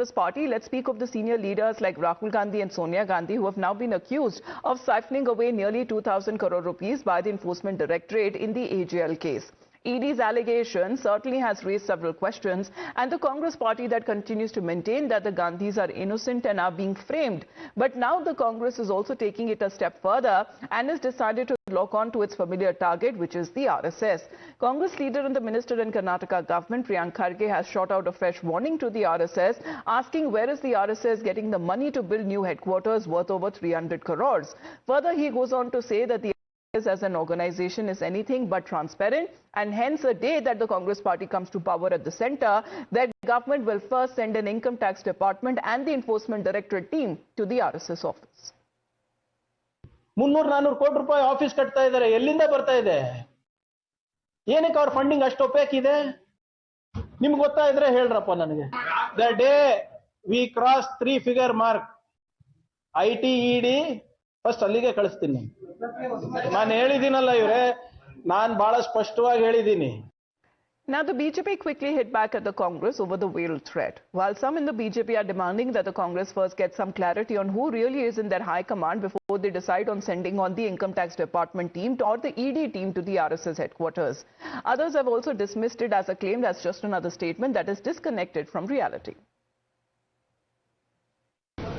Congress party, let's speak of the senior leaders like Rahul Gandhi and Sonia Gandhi, who have now been accused of siphoning away nearly 2,000 crore rupees by the Enforcement Directorate in the AGL case. ED's allegation certainly has raised several questions, and the Congress party that continues to maintain that the Gandhis are innocent and are being framed. But now the Congress is also taking it a step further and has decided to lock on to its familiar target, which is the RSS. Congress leader and the minister in Karnataka government, Priyank Kharge, has shot out a fresh warning to the RSS, asking where is the RSS getting the money to build new headquarters worth over 300 crores. Further, he goes on to say that the as an organization is anything but transparent, and hence the day that the Congress party comes to power at the center, that government will first send an income tax department and the enforcement directorate team to the RSS office. 300-400 ಕೋಟಿ ರೂಪಾಯಿ office ಕಟ್ತಾ ಇದ್ದಾರೆ. ಎಲ್ಲಿಂದ ಬರ್ತಾ ಇದೆ? ಏನಕ್ಕೆ ಅವ್ರ funding ಅಷ್ಟು ಒಪೇಕ್ ಇದೆ? ನಿಮಗೆ ಗೊತ್ತಾ ಇದ್ರೆ ಹೇಳ್ರಪ್ಪ ನನಗೆ. The day we cross 3 figure mark, IT ED first ಅಲ್ಲಿಗೆ ಕಳಿಸ್ತೀನಿ. ನಾನು ಹೇಳಿದ್ದೀನಲ್ಲ ಇವರೇ, ನಾನು ಬಹಳ ಸ್ಪಷ್ಟವಾಗಿ ಹೇಳಿದ್ದೀನಿ. Now, the BJP quickly hit back at the Congress over the veiled threat. While some in the BJP are demanding that the Congress first get some clarity on who really is in their high command before they decide on sending on the Income Tax Department team or the ED team to the RSS headquarters. Others have also dismissed it as a claim that's just another statement that is disconnected from reality.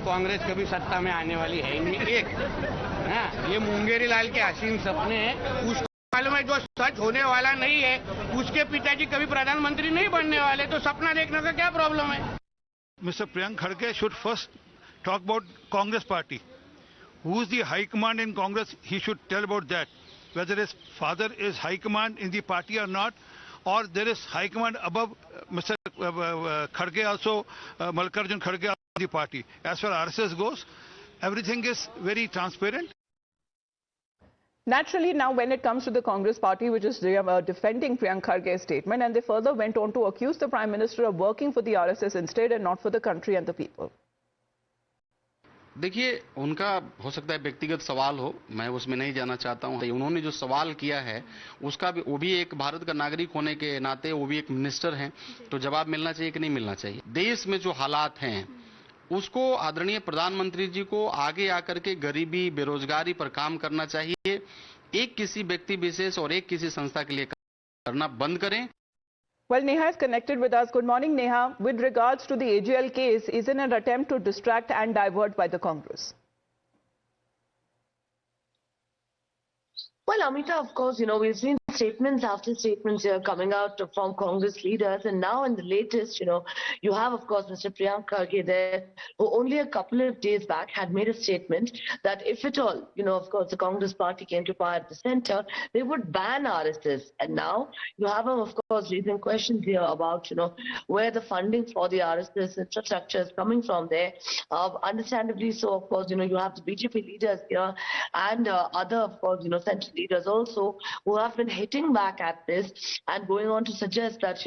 Congress कभी सत्ता में आने वाली है नहीं. एक ये मुंगेरी लाल के हसीन सपने हैं. उसको मालूम है जो सच होने वाला नहीं है, उसके पिताजी कभी प्रधानमंत्री नहीं बनने वाले, तो सपना देखने का क्या प्रॉब्लम है? Mr. Priyank Kharge should first talk about Congress party. Who is the high command in Congress? He should tell about that. Whether his father is high command in the party or not, or there is high command above Mr. Kharge also, Mallikarjun Kharge the party. As far as RSS goes, everything is very transparent. Naturally, now when it comes to the Congress party, which is defending Priyank Kharge's statement, and they further went on to accuse the Prime Minister of working for the RSS instead and not for the country and the people. देखिए, उनका हो सकता है व्यक्तिगत सवाल हो, मैं उसमें नहीं जाना चाहता हूं. उन्होंने जो सवाल किया है उसका भी, वो भी एक भारत का नागरिक होने के नाते वो भी एक मिनिस्टर हैं, तो जवाब मिलना चाहिए कि नहीं मिलना चाहिए. देश में जो हालात हैं उसको आदरणीय प्रधानमंत्री जी को आगे आकर के गरीबी बेरोजगारी पर काम करना चाहिए. एक किसी व्यक्ति विशेष और एक किसी संस्था के लिए करना बंद करें. Well, Neha is connected with us. Good morning, Neha. With regards to the AGL case, is it an attempt to distract and divert by the Congress? Well, Amita, of course, we've seen statements after statements here coming out from Congress leaders, and now in the latest, you have, of course, Mr. Priyank Kharge there, who only a couple of days back had made a statement that if at all, of course, the Congress party came to power at the center, they would ban RSS. And now you have him, of course, raising questions here about, where the funding for the RSS infrastructure is coming from there. Understandably so, of course, you have the BJP leaders here and other, of course, central leaders also who have been hitting back at this and going on to suggest that,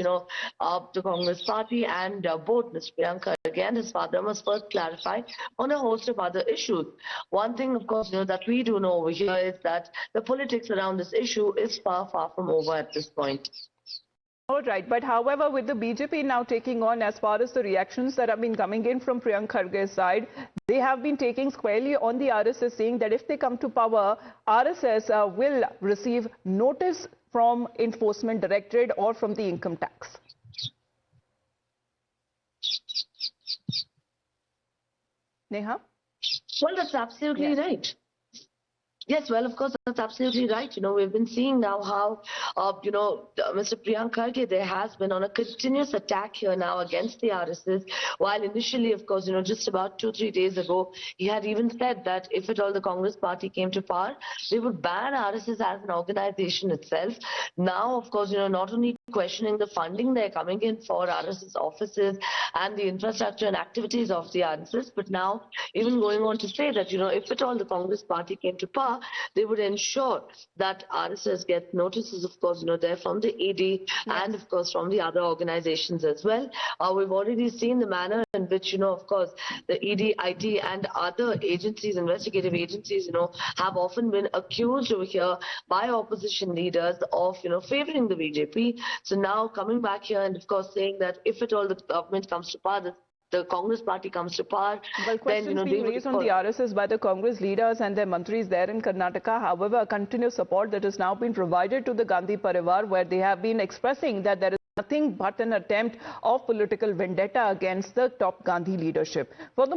the Congress party and both Mr. Priyank Kharge and his father must first clarify on a host of other issues. One thing, of course, that we do know over here is that the politics around this issue is far, far from over at this point. All right, but however, with the BJP now taking on, as far as the reactions that have been coming in from Priyank Kharge's side, they have been taking squarely on the RSS, saying that if they come to power, RSS will receive notice from Enforcement Directorate or from the income tax. Neha? Well, that's absolutely right. Yes, well, of course, that's absolutely right. We've been seeing now how, Mr. Priyank Kharge, there has been on a continuous attack here now against the RSS, while initially, of course, just about 2-3 days ago, he had even said that if at all the Congress party came to power, they would ban RSS as an organization itself. Now, of course, not only questioning the funding they're coming in for RSS offices and the infrastructure and activities of the RSS, but now even going on to say that, if at all the Congress party came to power, they would ensure that RSS gets notices, of course, there from the ED and, of course, from the other organizations as well. We've already seen the manner in which, of course, the ED, IT and other agencies, investigative agencies, have often been accused over here by opposition leaders of, favoring the BJP. So now coming back here and, of course, saying that if at all the government comes to power, the Congress party comes to power, Well, questions being raised on the RSS by the Congress leaders and their mantris there in Karnataka. However, continuous support that has now been provided to the Gandhi Parivar, where they have been expressing that there is nothing but an attempt of political vendetta against the top Gandhi leadership. For the